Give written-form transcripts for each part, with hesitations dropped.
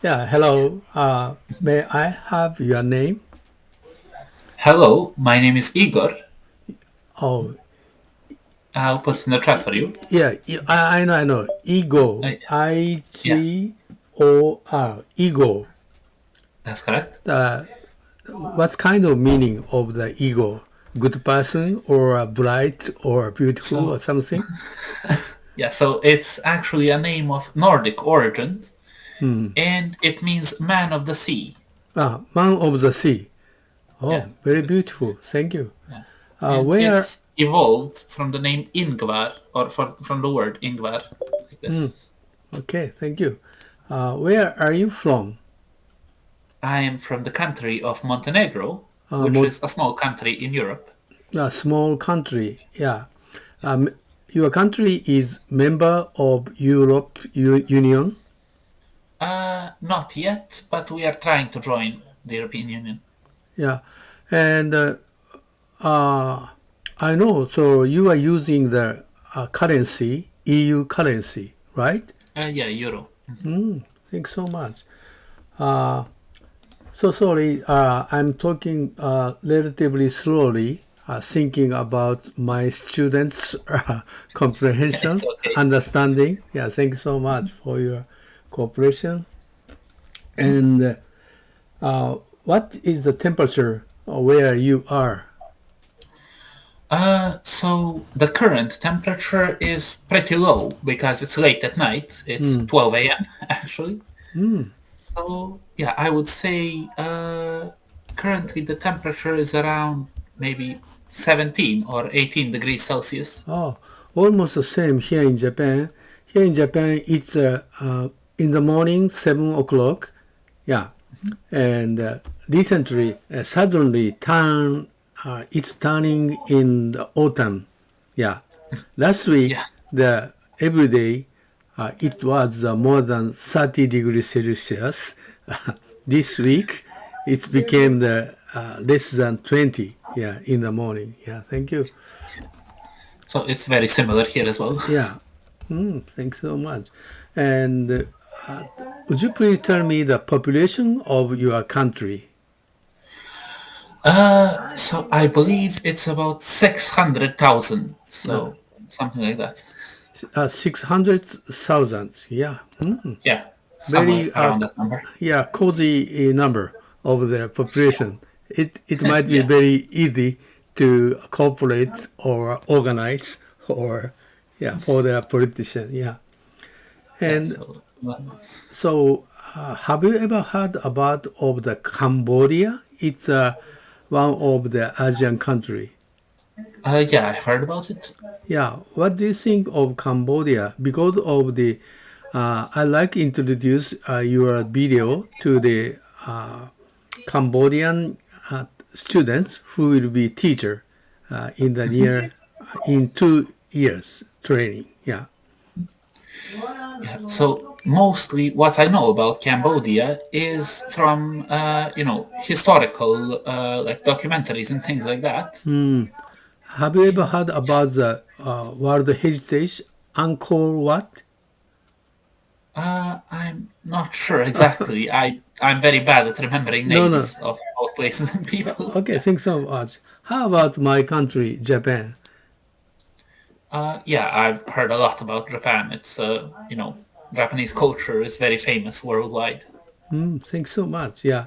Yeah, hello. May I have your name? Hello, my name is Igor. Oh, I'll put in the chat for you. yeah, I know. Ego. Uh, yeah, Igor. Ego. that's correct. Uh, what kind of meaning of the ego? Good person or bright or beautiful or So, something? so it's actually a name of Nordic origin, and it means man of the sea. Man of the sea. Yeah, Oh, very it's, beautiful. Thank you. yeah. And Where? it's evolved from the name Ingvar, or from the word Ingvar, like this. Okay, thank you. Where are you from? I am from the country of Montenegro, Uh, which Mo- is a small country in Europe. a small country. Yeah. Um, your country is member of Europe Union. Not yet, but we are trying to join the European Union. Yeah, and uh, I know. So you are using the currency, EU currency, right? Yeah, Euro. Thanks so much. Uh, so sorry, I'm talking relatively slowly, thinking about my students' Yeah, it's comprehension, okay. understanding. Yeah, thanks so much for your cooperation. And what is the temperature where you are? So the current temperature is pretty low because it's late at night. It's 12 a.m. actually. So yeah, I would say currently the temperature is around maybe 17 or 18 degrees Celsius. Oh, almost the same here in Japan. Here in Japan, it's in the morning, 7 o'clock. Yeah, and recently, suddenly, it's turning in the autumn. Yeah, last Yeah, week, the every day, it was more than 30 degrees Celsius. This week, it became the less than 20. Yeah, in the morning. Yeah, thank you. so it's very similar here as well. Yeah, thanks so much. And uh, would you please tell me the population of your country? So I believe it's about 600,000. Uh, So something like that. 600,000. Yeah, Yeah, somewhere very around that number. yeah, cozy number of the population. It might be Yeah, very easy to cooperate or organize or yeah for the politician. Yeah, yeah. and So so have you ever heard about of the Cambodia? It's one of the Asian country. yeah, I've heard about it. Yeah, what do you think of Cambodia? Because of the, I like introduce your video to the Cambodian students who will be teacher in the near in 2 years training. Yeah. Yeah. So mostly what I know about Cambodia is from historical like documentaries and things like that. Have you ever heard Yeah. about the World Heritage Angkor Wat? I'm not sure exactly. I'm very bad at remembering No, no. names of all places and people. Okay, Yeah. thanks so much. How about my country, Japan? Yeah, I've heard a lot about Japan. It's Japanese culture is very famous worldwide. Thanks so much. Yeah.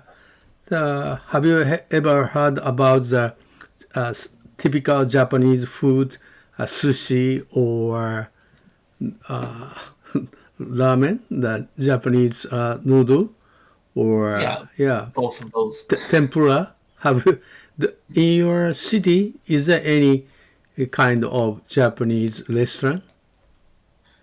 Have you ever heard about the typical Japanese food, sushi or ramen, the Japanese noodle, or Yeah, yeah, both of those. tempura? Have you, in your city? Is there any kind of Japanese restaurant?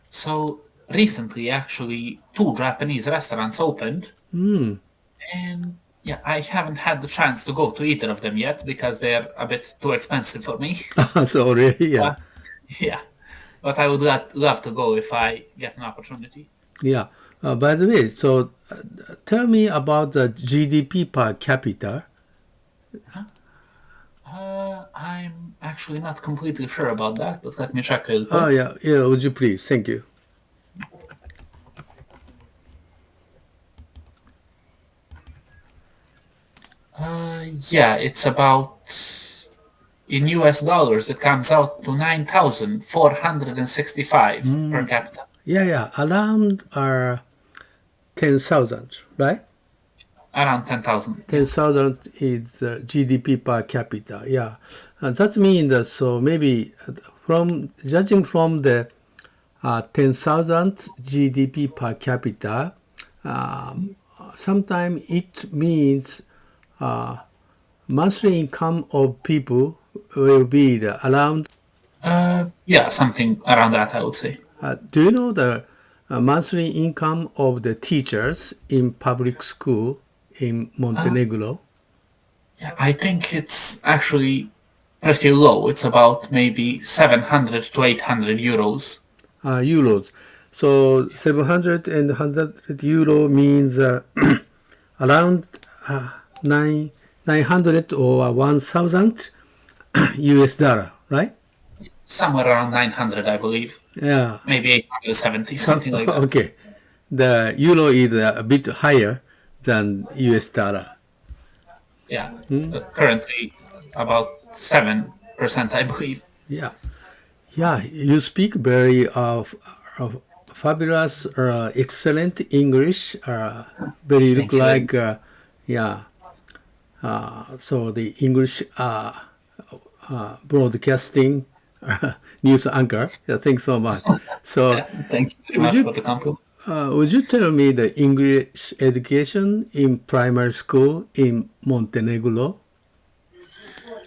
So recently, actually, two Japanese restaurants opened, and yeah, I haven't had the chance to go to either of them yet because they're a bit too expensive for me. Sorry, yeah, But yeah, but I would love to go if I get an opportunity. yeah. By the way, so tell me about the GDP per capita. I'm actually not completely sure about that, but let me check real Oh, quick. yeah, yeah. Would you please? Thank you. Yeah, it's about, in US dollars, it comes out to 9,465 per capita. Yeah, around 10,000, right? Around 10,000, yeah. 10,000 is GDP per capita. Yeah, that means that so maybe from judging from the 10,000 GDP per capita, sometimes it means monthly income of people will be around. Yeah, something around that, I would say. Do you know the monthly income of the teachers in public school in Montenegro? Yeah, I think it's actually pretty low. It's about maybe 700 to 800 euros. Euros. So 700 and 100 euro means around uh, 9, 900 or 1000 US dollar, right? Somewhere around 900, I believe. Yeah. Maybe 870, something like that. Okay. The euro is a bit higher than US dollar. Yeah, currently about 7%, I believe. Yeah. Yeah, you speak very fabulous, excellent English. Very look Thank you very like, much. yeah. So the English broadcasting news anchor. Yeah, thanks so much. So Yeah, thank you very would much you for the compliment. would you tell me the English education in primary school in Montenegro?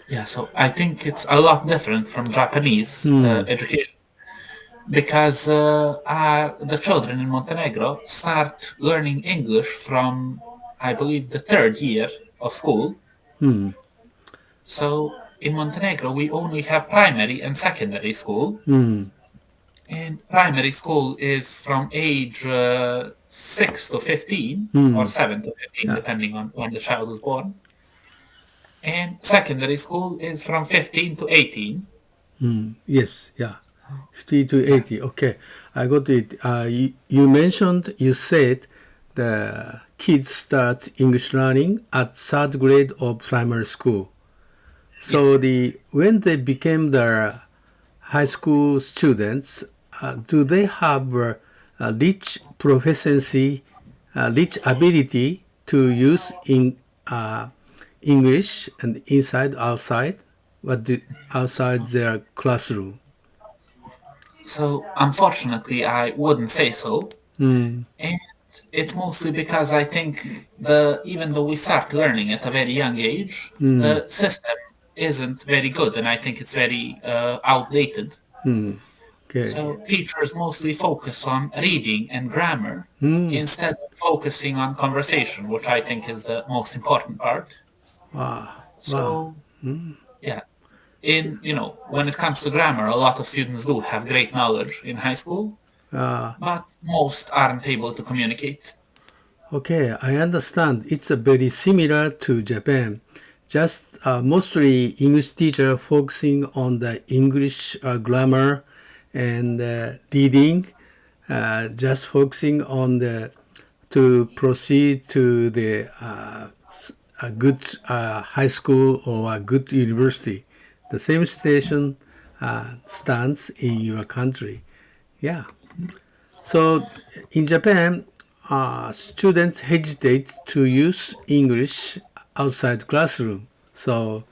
Yeah, so I think it's a lot different from Japanese education because the children in Montenegro start learning English from, I believe, the third year of school. So in Montenegro, we only have primary and secondary school. And primary school is from age 6 to 15 or 7 to 15, Yeah. depending on when the child was born. And secondary school is from 15 to 18. Yes. Yeah. 50 to Yeah. 80. Okay, I got it. You mentioned, you said the kids start English learning at third grade of primary school. So Yes. when they became the high school students, do they have a rich proficiency, rich ability to use in English and inside outside, outside their classroom? So unfortunately, I wouldn't say so. And it's mostly because I think even though we start learning at a very young age, the system isn't very good, and I think it's very outdated. Okay. So teachers mostly focus on reading and grammar instead of focusing on conversation, which I think is the most important part. Wow. Wow. So yeah, when it comes to grammar, a lot of students do have great knowledge in high school, but most aren't able to communicate. Okay, I understand. It's very similar to Japan. Just mostly English teacher focusing on the English grammar and reading, just focusing on the to proceed to the a good high school or a good university. The same situation stands in your country. Yeah. So in Japan, students hesitate to use English outside classroom. So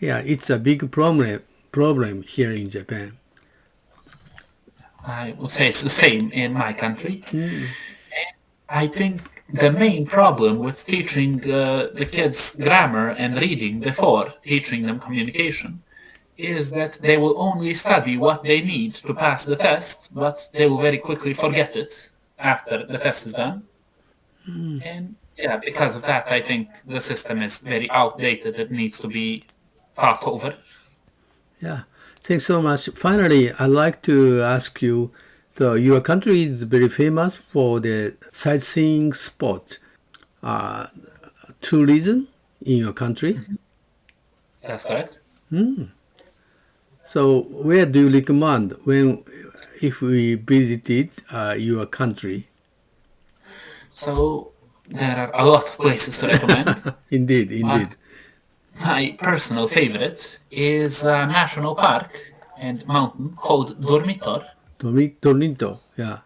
yeah, it's a big problem here in Japan. I would say it's the same in my country. I think the main problem with teaching the kids grammar and reading before teaching them communication is that they will only study what they need to pass the test, but they will very quickly forget it after the test is done. And yeah, because of that, I think the system is very outdated. It needs to be thought over. Yeah, thanks so much. Finally, I'd like to ask you, so your country is very famous for the sightseeing spot. Uh, Tourism in your country. That's correct. So where do you recommend when if we visited your country? So there are a lot of places to recommend, Indeed, but indeed. my personal favorite is a national park and mountain called Dormitor, Tornito, yeah.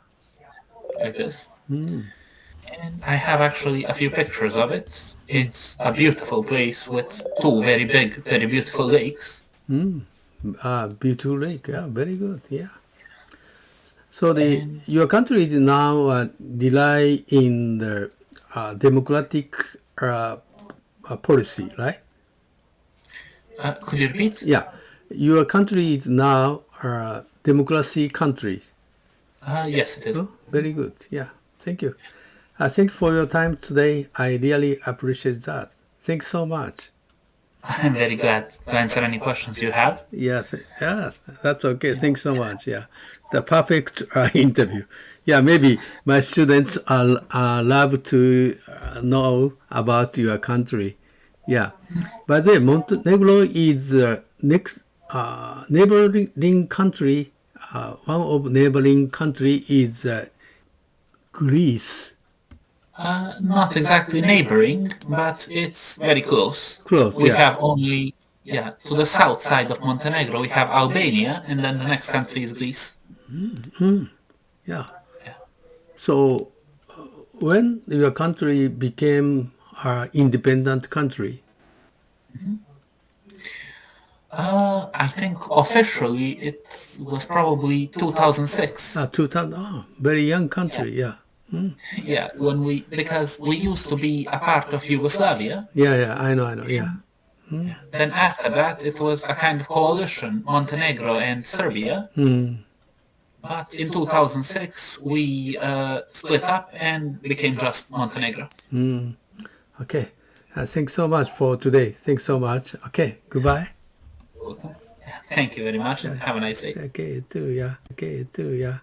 like this. And I have actually a few pictures of it. It's a beautiful place with two very big, very beautiful lakes. Beautiful lake, yeah, very good, yeah. So And your country is now rely in the democratic policy, right? could you repeat? Yeah, your country is now democracy country. Yes, it is. Oh, very good. Yeah, thank you. Thank you for your time today. I really appreciate that. Thanks so much. I'm very glad to answer any questions you have. Yeah, that's okay. Thanks so much. Yeah, the perfect interview. Yeah, maybe my students are love to know about your country. Yeah. By the way, Montenegro is next neighboring country. One of neighboring country is Greece. Not exactly neighboring, but it's very close. Close, We yeah. have only, yeah, to the south side of Montenegro, we have Albania, and then the next country is Greece. Yeah. Yeah. So when your country became an independent country, I think officially it was probably 2006. 2000, very young Yeah, country, yeah. yeah, because we used to be a part of Yugoslavia. Yeah, I know, yeah. Then after that, it was a kind of coalition, Montenegro and Serbia. But in 2006, we split up and became just Montenegro. Okay. Thanks so much for today. Thanks so much. Okay, goodbye. Welcome. Thank you very much and have a nice day. Okay, you too, yeah. Okay, you too, yeah.